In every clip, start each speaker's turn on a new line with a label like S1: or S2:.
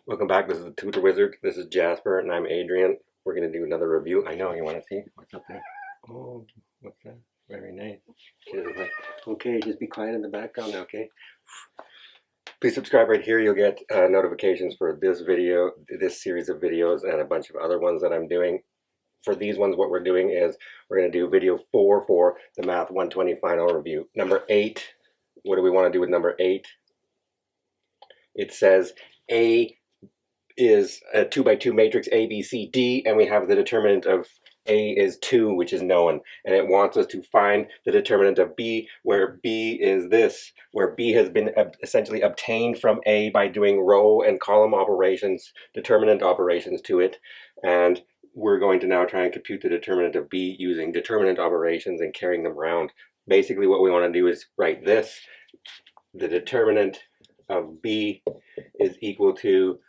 S1: Welcome back. This is the Tutor Wizard. This is Jasper, and I'm Adrian. We're going to do another review. I know you want to see what's up there. Oh, what's that? Very nice. Okay, just be quiet in the background, okay? Please subscribe right here. You'll get notifications for this video, this series of videos, and a bunch of other ones that I'm doing. For these ones, what we're doing is we're going to do video 4 for the Math 120 final review. Number 8. What do we want to do with number 8? It says A is a 2 by 2 matrix A, B, C, D, and we have the determinant of A is 2, which is known, and it wants us to find the determinant of B, where B is this, where B has been essentially obtained from A by doing row and column operations, determinant operations to it, and we're going to now try and compute the determinant of B using determinant operations and carrying them around. Basically what we want to do is write this. The determinant of B is equal to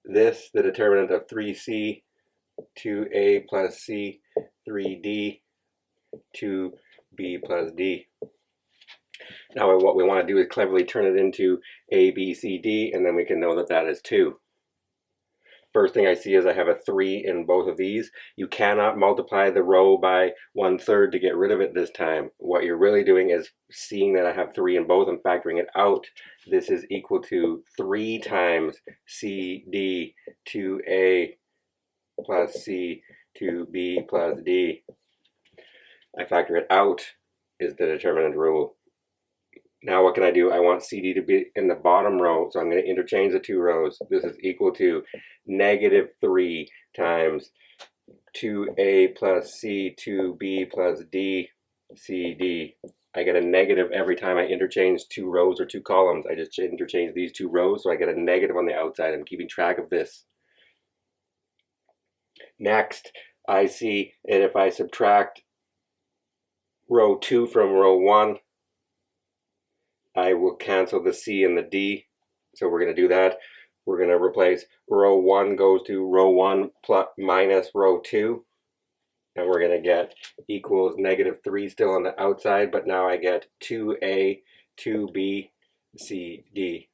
S1: this, the determinant of 3c, 2a plus c, 3d, 2b plus d. Now what we want to do is cleverly turn it into a, b, c, d, and then we can know that that is 2. First thing I see is I have a 3 in both of these. You cannot multiply the row by 1/3 to get rid of it this time. What you're really doing is seeing that I have 3 in both and factoring it out. This is equal to 3 times CD 2A plus C 2B plus D. I factor it out is the determinant rule. Now what can I do? I want CD to be in the bottom row, so I'm going to interchange the two rows. This is equal to -3 times 2a plus c 2b plus d cd. I get a negative every time I interchange two rows or two columns. I just interchange these two rows, so I get a negative on the outside. I'm keeping track of this. Next, I see that if I subtract row 2 from row 1, I will cancel the C and the D. So we're going to do that. We're going to replace row 1 goes to row 1 plus minus row 2. And we're going to get equals -3 still on the outside, but now I get 2A, 2B, C, D.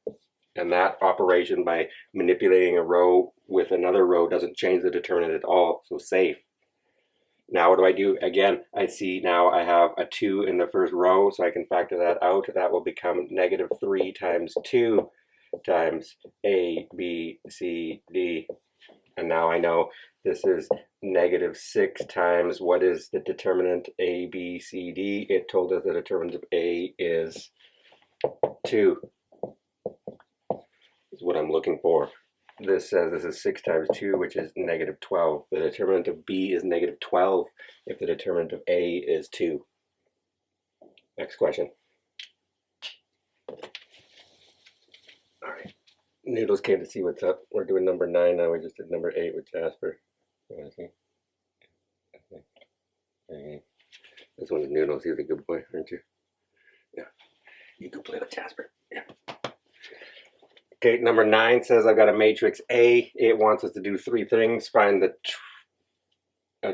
S1: And that operation by manipulating a row with another row doesn't change the determinant at all, so safe. Now what do I do? Again, I see now I have a 2 in the first row, so I can factor that out. That will become -3 times 2 times A, B, C, D. And now I know this is -6 times what is the determinant A, B, C, D. It told us the determinant of A is 2. Is what I'm looking for. This says this is 6 times 2, which is -12. The determinant of B is -12 if the determinant of A is 2. Next question. All right. Noodles came to see what's up. We're doing number 9 now. We just did number 8 with Jasper. You want to see? Okay. This one's Noodles. He's a good boy, aren't you? Yeah. You can play with Jasper. Yeah. Okay, number 9 says I've got a matrix A. It wants us to do 3 things. Find the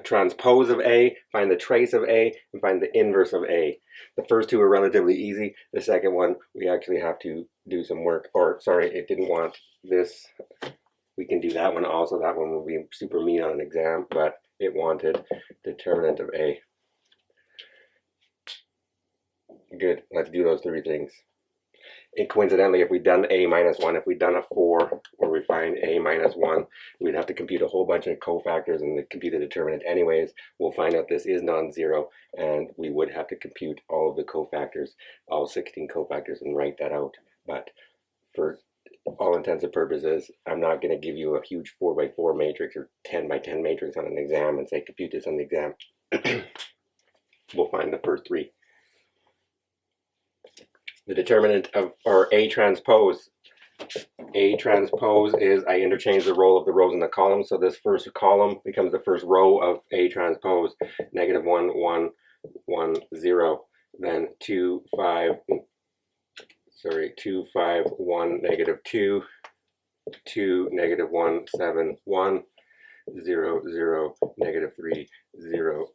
S1: transpose of A, find the trace of A, and find the inverse of A. The first two are relatively easy. The second one, we actually have to do some work. Or, sorry, it didn't want this. We can do that one also. That one will be super mean on an exam, but it wanted determinant of A. Good, let's do those 3 things. And coincidentally, if we'd done A minus 1, if we'd done a 4 where we find A minus 1, we'd have to compute a whole bunch of cofactors and compute the determinant anyways. We'll find out this is non-zero, and we would have to compute all of the cofactors, all 16 cofactors, and write that out. But for all intents and purposes, I'm not going to give you a huge 4 by 4 matrix or 10 by 10 matrix on an exam and say compute this on the exam. We'll find the first 3. The determinant of, or A transpose. A transpose is I interchange the role of the rows in the column, so this first column becomes the first row of A transpose. -1, 1, 1, 0. Then 2, 5, 2, 5, 1, -2. 2, -1, 7, 1, 0, 0, -3, 0.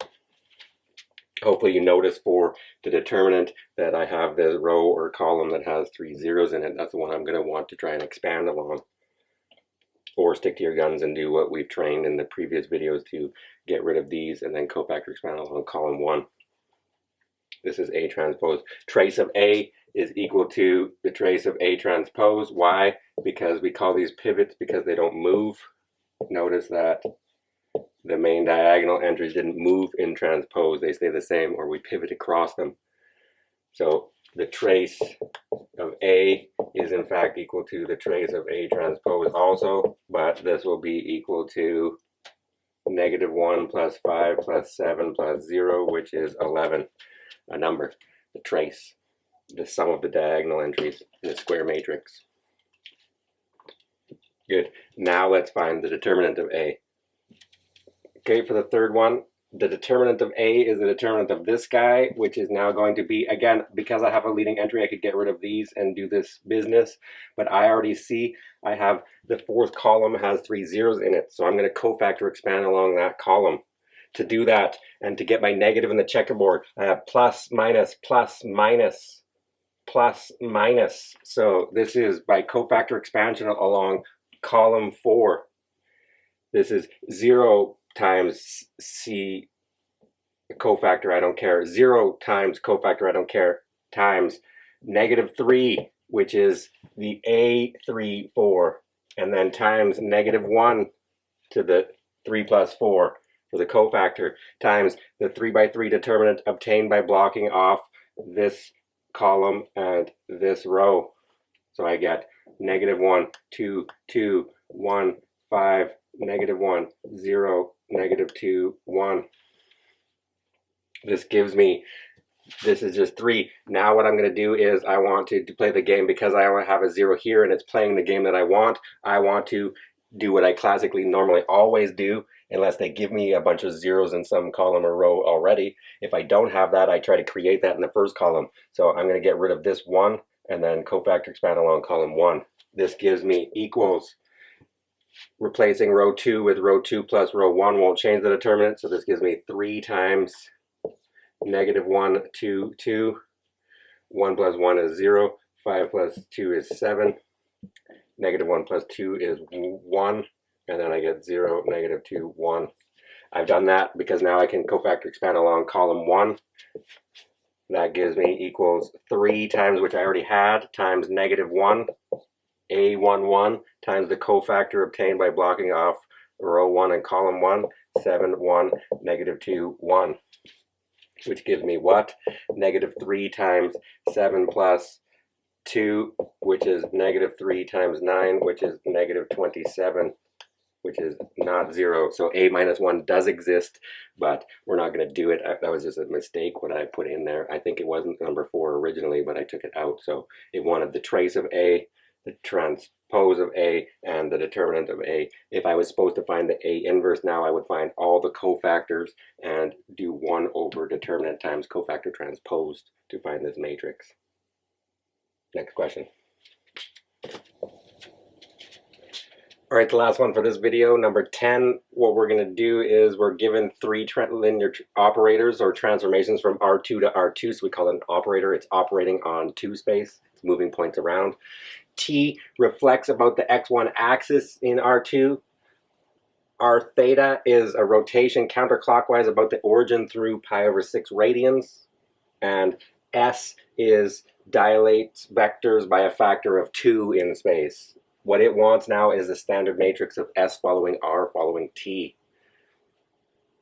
S1: Hopefully you notice for the determinant that I have the row or column that has 3 zeros in it. That's the one I'm going to want to try and expand along. or stick to your guns and do what we've trained in the previous videos to get rid of these and then cofactor expand along column 1. This is A transpose. Trace of A is equal to the trace of A transpose. Why? Because we call these pivots because they don't move. Notice that the main diagonal entries didn't move in transpose. They stay the same, or we pivot across them. So the trace of A is in fact equal to the trace of A transpose also, but this will be equal to -1 plus 5 plus 7 plus 0, which is 11, a number, the trace, the sum of the diagonal entries in a square matrix. Good. Now let's find the determinant of A. Okay, for the third one, the determinant of A is the determinant of this guy, which is now going to be, again, because I have a leading entry, I could get rid of these and do this business, but I already see I have the fourth column has 3 zeros in it, so I'm going to cofactor expand along that column. To do that, and to get my negative in the checkerboard, I have plus, minus, plus, minus, plus, minus. So this is by cofactor expansion along column 4. This is 0 times C cofactor, I don't care, 0 times cofactor, I don't care, times -3, which is the A34, and then times -1 to the 3 plus 4 for the cofactor, times the 3 by 3 determinant obtained by blocking off this column and this row. So I get -1, 2, 2, 1, 5, -1, 0, -2, 1. This gives me, this is just 3. Now what I'm going to do is I want to play the game because I only have a 0 here and it's playing the game that I want to do what I classically normally always do, unless they give me a bunch of zeros in some column or row already. If I don't have that, I try to create that in the first column. So I'm going to get rid of this 1 and then cofactor expand along column 1. This gives me equals, replacing row 2 with row 2 plus row 1 won't change the determinant, so this gives me 3 times -1, 2, 2, 1 plus 1 is 0, 5 plus 2 is 7, -1 plus 2 is 1, and then I get 0, -2, 1. I've done that because now I can cofactor expand along column 1. That gives me equals 3 times, which I already had, times -1, A11, times the cofactor obtained by blocking off row 1 and column 1, 7, 1, -2, 1. Which gives me what? -3 times 7 plus 2, which is -3 times 9, which is -27, which is not 0. So A minus 1 does exist, but we're not going to do it. That was just a mistake what I put in there. I think it wasn't number 4 originally, but I took it out. So it wanted the trace of A, the transpose of A, and the determinant of A. If I was supposed to find the A inverse now, I would find all the cofactors and do 1 over determinant times cofactor transposed to find this matrix. Next question. All right, the last one for this video, number 10. What we're going to do is we're given 3 linear operators or transformations from R2 to R2. So we call it an operator. It's operating on 2 space. It's moving points around. T reflects about the x1 axis in R2. R theta is a rotation counterclockwise about the origin through pi over 6 radians. And S is dilates vectors by a factor of 2 in space. What it wants now is a standard matrix of S following R following T.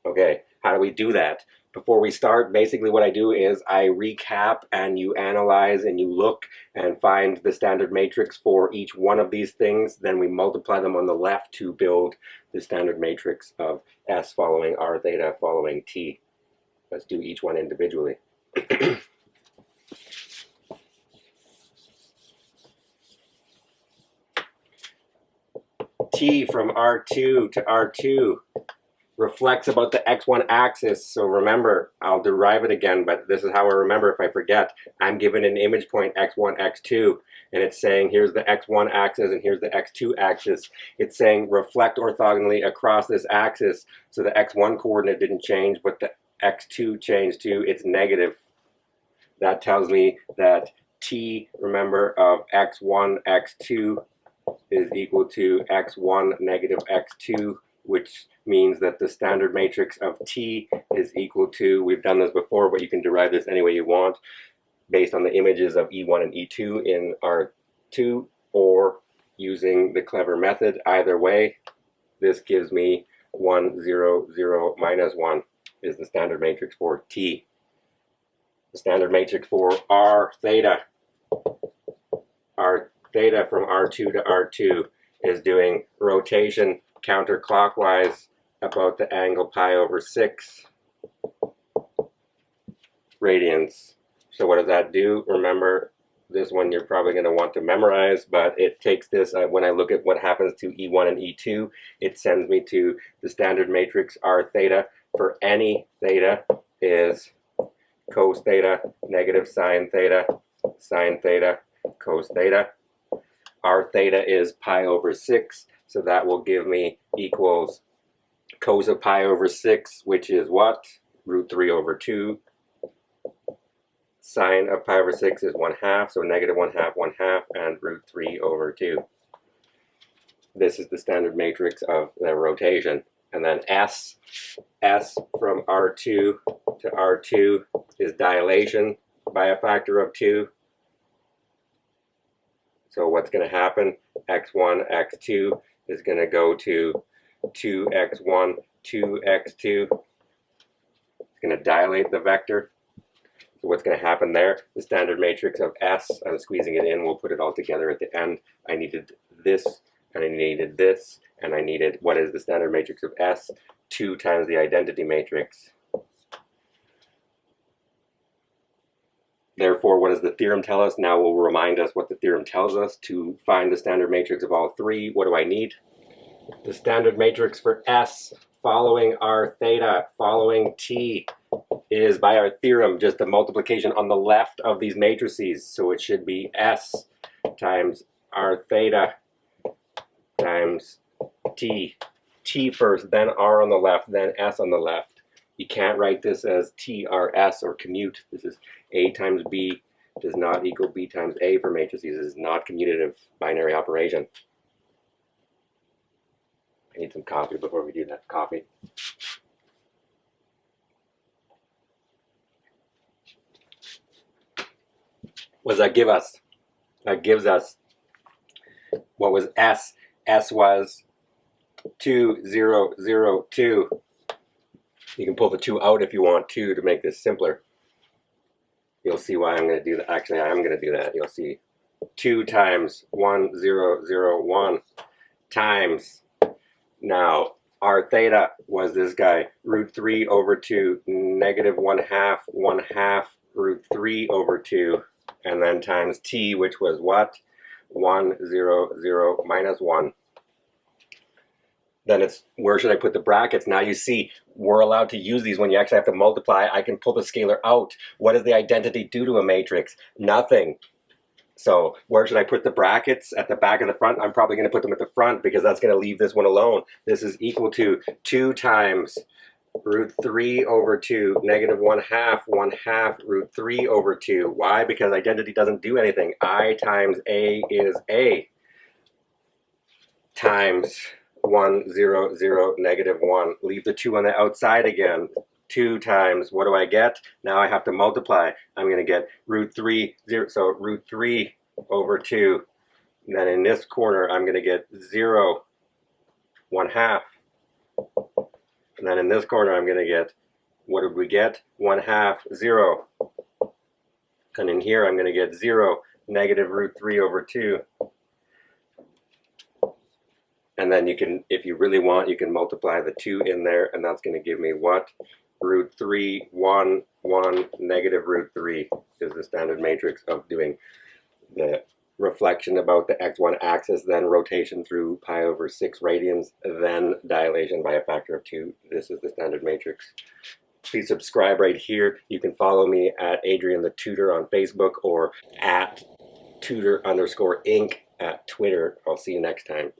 S1: Okay, how do we do that? Before we start, basically what I do is I recap and you analyze and you look and find the standard matrix for each one of these things. Then we multiply them on the left to build the standard matrix of S following R theta following T. Let's do each one individually. T from R2 to R2 reflects about the x1 axis. So remember, I'll derive it again, but this is how I remember if I forget. I'm given an image point x1, x2, and it's saying here's the x1 axis and here's the x2 axis. It's saying reflect orthogonally across this axis. So the x1 coordinate didn't change, but the x2 changed to it's negative. That tells me that T, remember, of x1, x2 is equal to x1 negative x2, which means that the standard matrix of T is equal to, we've done this before, but you can derive this any way you want, based on the images of E1 and E2 in R2, or using the clever method. Either way, this gives me 1, 0, 0, minus 1 is the standard matrix for T. The standard matrix for R theta from R2 to R2 is doing rotation counterclockwise about the angle pi over 6 radians. So what does that do? Remember, this one you're probably going to want to memorize, but it takes this, when I look at what happens to E1 and E2, it sends me to the standard matrix R theta for any theta is cos theta, negative sine theta, cos theta. R theta is pi over 6, so that will give me equals cos of pi over 6, which is what? Root 3 over 2. Sine of pi over 6 is 1/2, so negative 1/2, 1/2, and root 3 over 2. This is the standard matrix of the rotation. And then S from R2 to R2 is dilation by a factor of 2. So what's going to happen? X1, X2 is going to go to 2x1, 2x2. It's going to dilate the vector. So what's going to happen there? The standard matrix of S, I'm squeezing it in, we'll put it all together at the end. I needed this, and I needed this, and I needed, what is the standard matrix of S? 2 times the identity matrix. Therefore, what does the theorem tell us? Now we'll remind us what the theorem tells us. To find the standard matrix of all three, what do I need? The standard matrix for S following R theta, following T, is by our theorem just a multiplication on the left of these matrices. So it should be S times R theta times T. T first, then R on the left, then S on the left. You can't write this as TRS or commute. This is A times B does not equal B times A for matrices. This is not commutative binary operation. I need some coffee before we do that. Coffee. What does that give us? That gives us, what was S? S was 2, 0, 0, 2. You can pull the 2 out if you want to make this simpler. You'll see why I'm going to do that. Actually, I am going to do that. You'll see 2 times 1, 0, 0, 1 times, now R theta was this guy, root 3 over 2, negative 1/2, 1/2, root 3 over 2, and then times T, which was what? 1, 0, 0, minus 1. Then it's, where should I put the brackets? Now you see, we're allowed to use these when you actually have to multiply. I can pull the scalar out. What does the identity do to a matrix? Nothing. So where should I put the brackets? At the back of the front? I'm probably going to put them at the front because that's going to leave this one alone. This is equal to 2 times root 3 over 2, negative 1/2, 1/2, root 3 over 2. Why? Because identity doesn't do anything. I times A is A times 1, 0, 0, negative 1. Leave the 2 on the outside again. 2 times, what do I get? Now I have to multiply. I'm going to get root 3, 0, so root 3 over 2. And then in this corner, I'm going to get 0, 1/2. And then in this corner, I'm going to get, what did we get? 1/2, 0. And in here, I'm going to get 0, negative root 3 over 2. And then you can, if you really want, you can multiply the 2 in there, and that's going to give me what? Root 3, 1, 1, negative root 3 is the standard matrix of doing the reflection about the x1 axis, then rotation through pi over 6 radians, then dilation by a factor of 2. This is the standard matrix. Please subscribe right here. You can follow me at Adrian the Tutor on Facebook or at Tutor_Inc. at Twitter. I'll see you next time.